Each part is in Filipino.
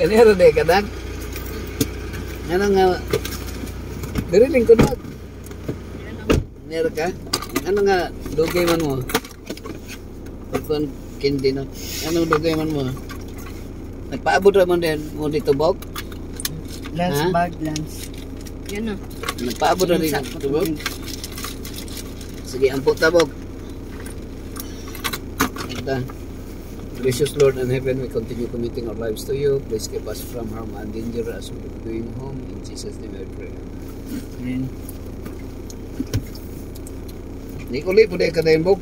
Kanira de kadak. Ano nga diriling ko na. Kanira ka? Ano nga dugay man mo? Pagkon kindi no. Anong dugay man mo? Nagpaabot ra man din mo dito bog? Lance bag, Lance. Yan na. Nagpaabot ra dito bog? Sige, ampot ta bog. Ito. Gracious Lord in heaven, we continue committing our lives to you. Please keep us from harm and danger as we are going home. In Jesus' name I pray. Amen. Di ko li po dahil kadayan bog.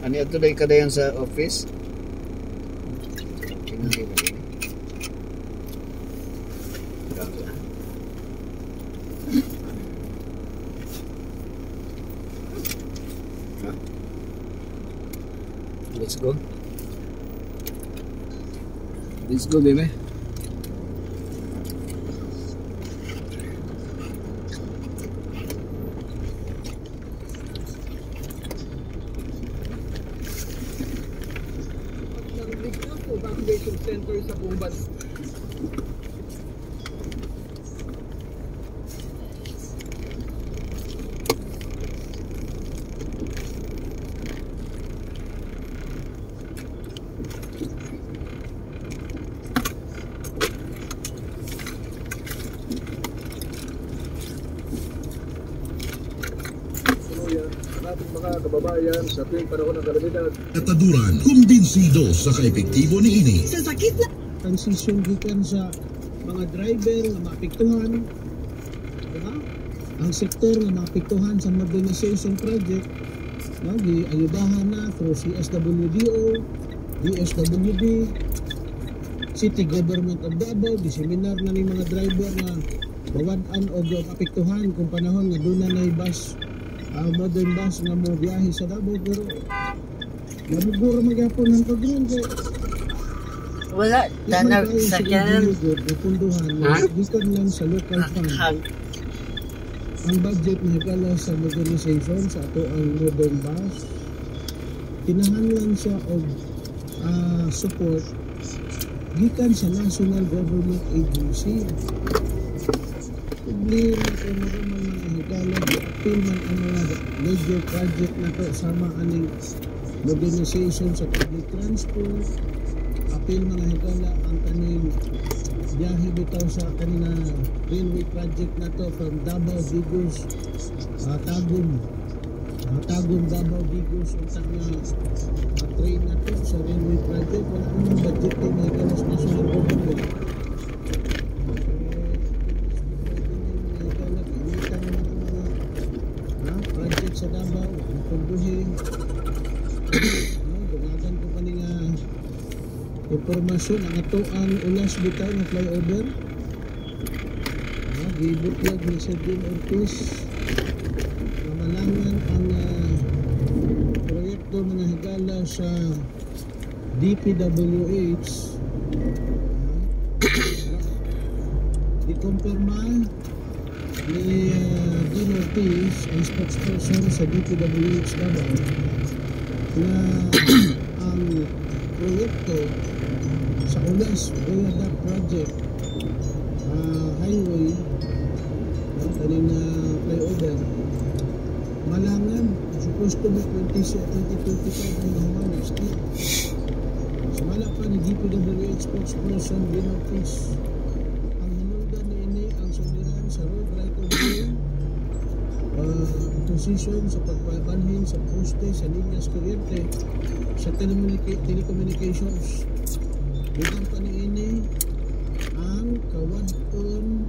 Ano ito dahil kadayan sa office? Tingnan ko. Let's go. Let's go, baby. Vaccination center sa buong bansa. Ating mga kababayan sa tuwing panahon ng kalamidad. Kataduran, kumbinsido sa kaepektibo ni ini. Sa sakit na. Transition gikan sa mga driver na maapektuhan. Diba? Ang sektor na maapektuhan sa modernization project, giayudahan na through CSWDO, DSWD, City Government of Davao, diseminar na ni mga driver na bawadaan o apektuhan kung panahon na doon na bus, modern bus nga mo biyahe sa Davao, pero nabuguro magyapon ng pag-rin kaya Wala. Tanag sa kyanan. napunduhan na gikan lang sa local fund. Ang budget na higala sa modernization sa ato ang modern bus, tinahanlan siya og support gikan sa national government agency. Problema ko naman mga higala, apil man ang mga major project na to sama aning modernization sa public transport, apil mga higala ang kaning biyahe bitaw sa kanina railway project na to from Davao, Digos, Tagum, Davao, Digos, untak na train na to sa railway project. Wala namang budget din mga higala sa national government. Project sa Davao, punduhin. Dumagan ko pa nga impormasyon ang ato ang ulas bitaw na flyover. Gibutlag ni Sergio Ortiz. Mamalangan ang proyekto mga higala sa DPWH. Dikumpirma ni Dean Ortiz, ang spokesperson sa DPWH Davao, na ang proyekto sa ulas Viaduct Project highway kanina flyover Malangan supposed to be 2025 na humanas. Sumala pa ni DPWH spokesperson Dean Ortiz. Sa road right of way, position sa pagpapanhin sa poste sa linyas kuryente sa telecommunications. Bilang pa niini ang kawadon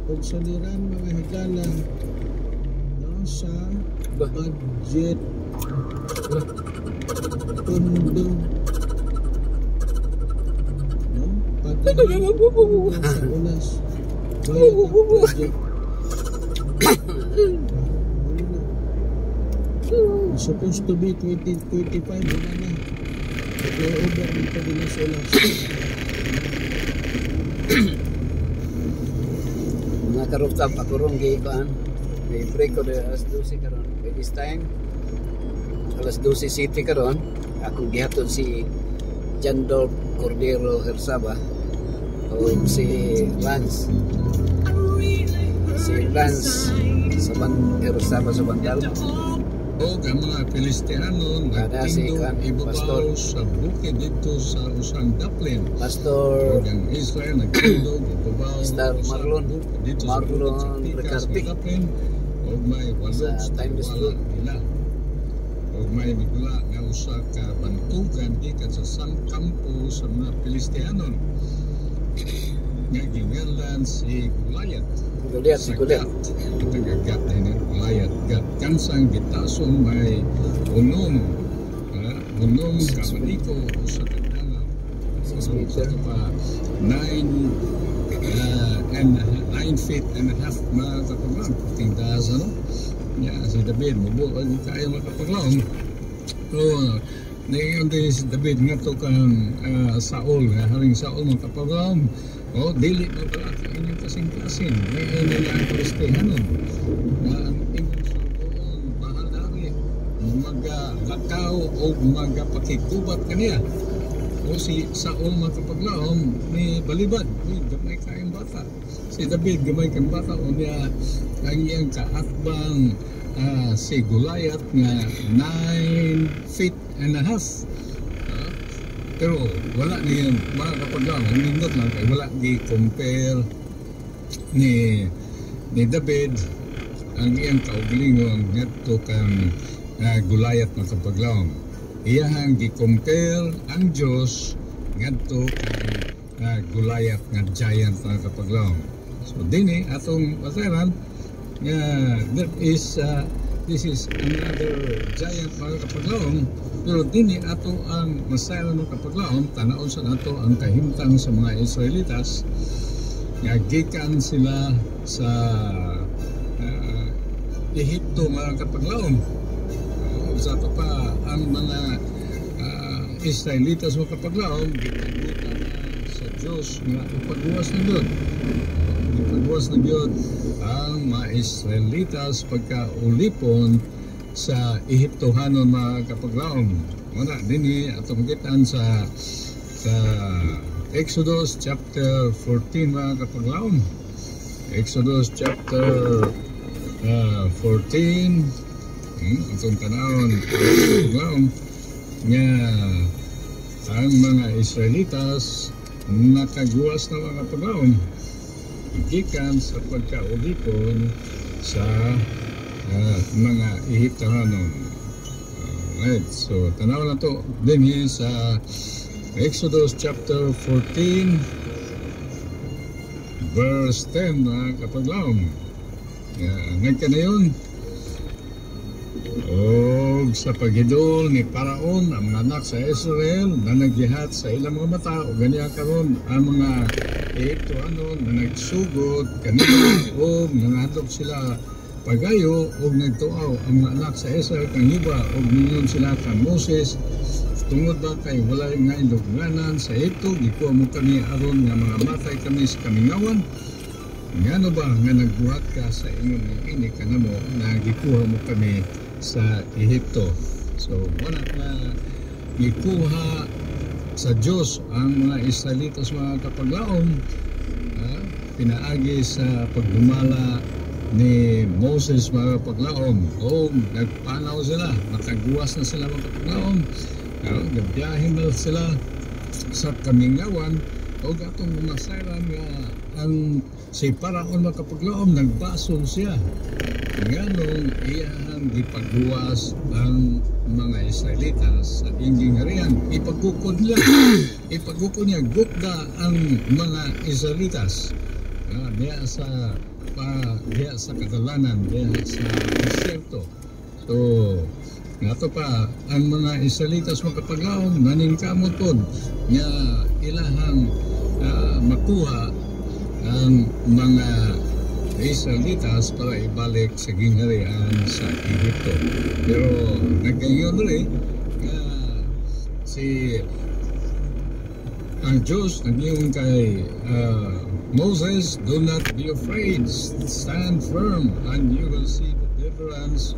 o saliran mga higala sa budget pundo pagkakas sa ulas. Supposed to be 2025 na flyover dito din sa ulas. Mga karuptap ako rong gikaan. May break ko na alas 12 karon. By this time alas 12 city karon. Akong gihatod si Jandol Cordero Hersaba o si Lance Hersaba sa Bandal. O ang mga Pilistiyano Kada si nagtindog Pastor. ibabaw sa bukid dito sa usang daplin. Pastor O ang Israel nagtindog ibabaw Pastor sa Marlon. bukid dito sa Marlon bukid sa Tikas Ricardi. nga daplin. O may Sa walog Timeless wala Book. nila. O may migula nga usa ka bantugan ikan sa sangkampo sa mga Pilistiyano. Nga gingalan si Goliath. Goliath, si Goliath. Ito gagat na yun, Goliath. Gat kansang gitasong may unong. Unong kamaniko sa kagdala. So, ito pa 9 feet and a half mga kapaglang. Tingdas ano? Si David, mabuhay kayo mga kapaglang. So, ngayon din si David nga ito kang Saul. Haring Saul mga kapaglang. O, dili na pala ka inyong kasing-klasin. Ngayon na ang Kristiyanon. Na ang inyong sugoon, mahal dari, maglakaw o magpakikubat kaniya. O si Saul makapaglaom, may balibad, may gamay kayong bata. Si David, gamay kayong bata, o niya ang iyang kaakbang si Goliath nga 9 feet and a half. Pero wala niya mga kapaglang, ang nindot lang kay wala di-compare ni David ang iyang kaugalingon ngadto kang Goliath mga kapaglang. Iyahang di-compare ang Diyos ngadto kang Goliath nga giant mga kapaglang. So dini atong pasaran this is another giant mga kapaglaom. Pero dini ato ang masaya mga kapaglaom, tanaon sa nato ang kahimtang sa mga Israelitas nga gikan sila sa Ehipto mga kapaglaom. Sa ito pa ang mga Israelitas mga kapaglaom gitagutan sa Diyos nga ipagbuwas na Diyod. Ipagbuwas na Diyod ang mga Israelitas pagkaulipon sa Ehiptohanon mga kapaglaom. Wala din atong gitan sa Exodus chapter 14 mga kapaglaom. Exodus chapter 14 atong tanawon kapaglaom nga ang mga Israelitas nakaguwas na mga kapaglaom gikan sa pagkaulipon sa mga Ehiptohanon. Right, so tanaw na to din sa Exodus chapter 14 verse 10 mga kapaglaom. Nagkanayon og sa paghidol ni Paraon ang mga anak sa Israel na naggihat sa ilang mga mata o ganiya karon ang mga Ehiptohanon na nagsugod kanila o nangadlok sila pagayo o nagtuaw ang mga anak sa Israel kang iba o ninyon sila kang Moses tungod ba kay wala nga ilugnanan sa ito gikuha mo kami aron nga mga matay kami sa kamingawan nga ano ba nga nagbuhat ka sa ingon ng ini ka na mo na gikuha mo kami sa Ehipto. So wala na gikuha sa Diyos ang mga Israelitas mga kapaglaom pinaagi sa pagdumala ni Moses mga kapaglaom o nagpanaw sila, nakaguwas na sila mga kapaglaom, nagbiyahin na sila sa kamingawan o gatong masayran nga ang si Paraon mga kapaglaom nagbason siya nganong iyang ipagguwas ang mga Israelitas sa inging harian ipagkukod niya gupda ang mga Israelitas diya sa kadalanan, diya sa desierto. So nato pa ang mga Israelitas mga kapaglaom naningkamot pod nga ilahang makuha ang mga Israelitas para ibalik sa gingharian sa Ehipto. Pero nagkayon rin si ang Diyos naging kay Moses, do not be afraid, stand firm and you will see the deliverance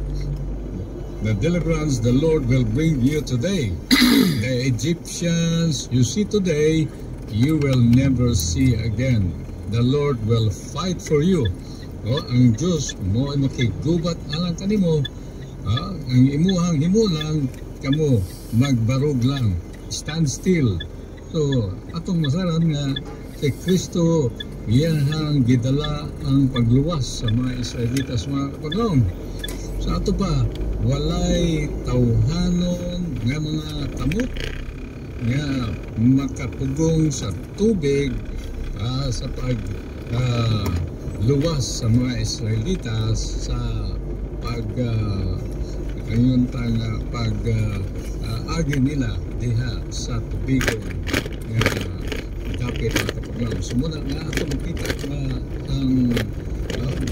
the deliverance the Lord will bring you today. The Egyptians you see today, you will never see again. The Lord will fight for you. Ang Diyos mo ay makigubat alang kanimo. Ang imuhang himulan kamo magbarog lang. Stand still. So atong masaran nga si Kristo iyang gidala ang pagluwas sa mga Israelitas mga kapaglaom. Sa ato pa walay tawhanon nga mga kamot nga makapugong sa tubig sa luwas sa mga Israelitas sa agi nila diha sa tubigon nga dapit na kapaglaom. Sumuna nga ato makita na ang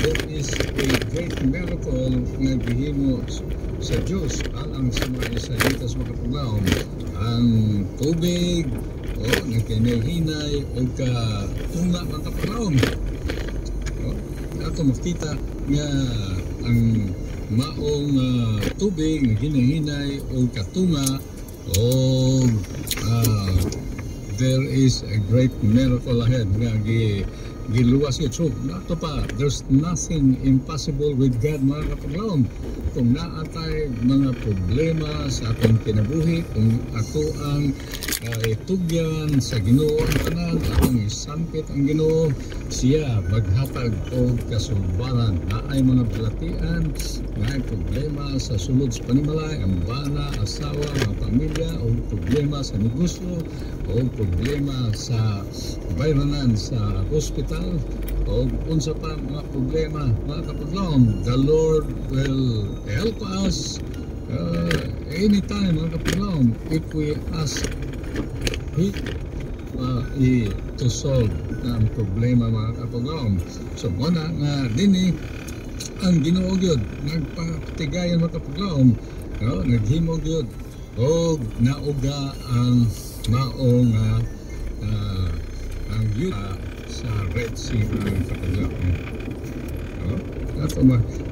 there is a great miracle nga gihimo sa Diyos alang sa mga Israelitas mga kapaglaom. Ang tubig nagkinahinay o katunga mga kapaglaom. Ato makita nga ang maong tubig nga hinahinay o katunga o there is a great miracle ahead nga giluwas yun. So nato pa, there's nothing impossible with God mga kapaglaom. Kung naatay mga problema sa atong kinabuhi, kung ato ang itugyan sa Ginoo ang tanan, atong isampit ang Ginoo, siya maghatag o kasumbaran. Naay mga balatian, naay problema sa sulod sa panimalay, ang bana, asawa, mga pamilya, o problema sa negosyo, o problema sa bayranan sa hospital, o unsa pa mga problema mga kapaglaom. The Lord will help us anytime mga kapaglaom if we ask He to solve ang problema mga kapaglaom. So muna nga din ang Ginoo gyud nagpatigayon mga kapaglaom, naghimo gyud og nauga ang maong ang yuta sa Red Sea mga kapaglaom.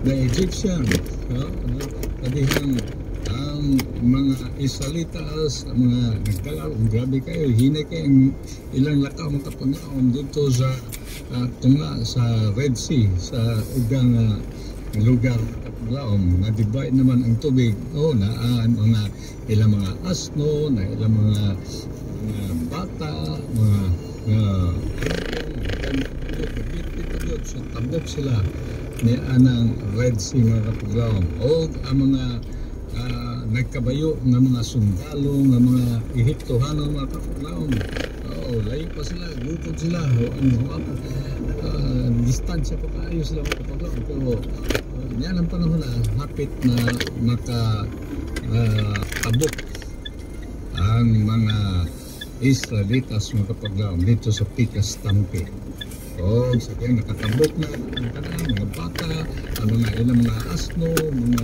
The Egyptian kadihang ang mga Israelitas, mga nagdalaw, grabe kayo, hinay kayo ilang lakaw mga kapaglaom dito sa tunga sa Red Sea, sa ugang lugar kapaglaom. Na-divide naman ang tubig, naan mga ilang mga asno, na ilang mga bata, mga so tabok sila ni anang Red Sea mga kapaglaom. O ang mga nagkabayo ng mga sundalo ng mga Ehiptohano mga kapaglaom, layo pa sila, gupod sila, distansya pa kayo sila mga kapaglaom. Pero yan ang panahon na hapit na makatabok ang mga Israelitas mga kapaglaom dito sa Pikas Tampi. Sa kaya nakatabok na ang kanang mga bata, ang mga ilang mga asno, mga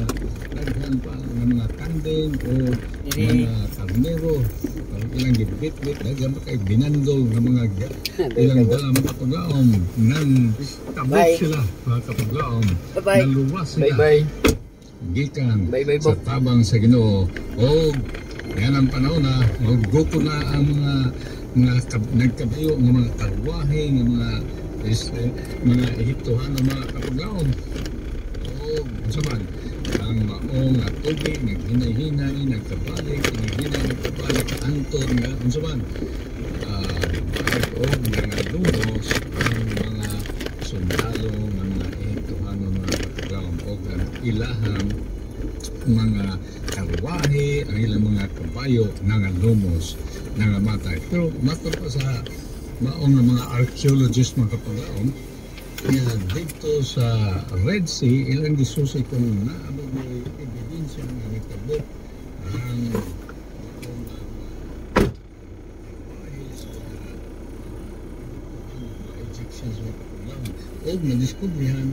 naghan pa ng mga kanding o mga karnero, ilang gibit-bit, nagyan pa kayo binandol ng mga ilang dalang mga kapaglaom nang tabok sila mga kapaglaom, naluwas sila gikan sa tabang sa Ginoo. Yan ang panahon na magguko na ang mga nagkabayo ng mga karwahe, ng mga Ehiptohano mga kapaglaom. Saman ang maong tubig naghinay-hinay, nagkabalik, antod nga saman mga lumos ang mga sundalo ng mga Ehiptohano mga kapaglaom o ilahang mga karwahe, ang ilang mga kabayo nga lumos nga matay. Pero matod pa sa maong mga archaeologists mga kapaglaom nga dito sa Red Sea ilang gisusay kung naabot na ebidensya nga nagtabok ang mga Egyptians mga kapaglaom o nadiskubrihan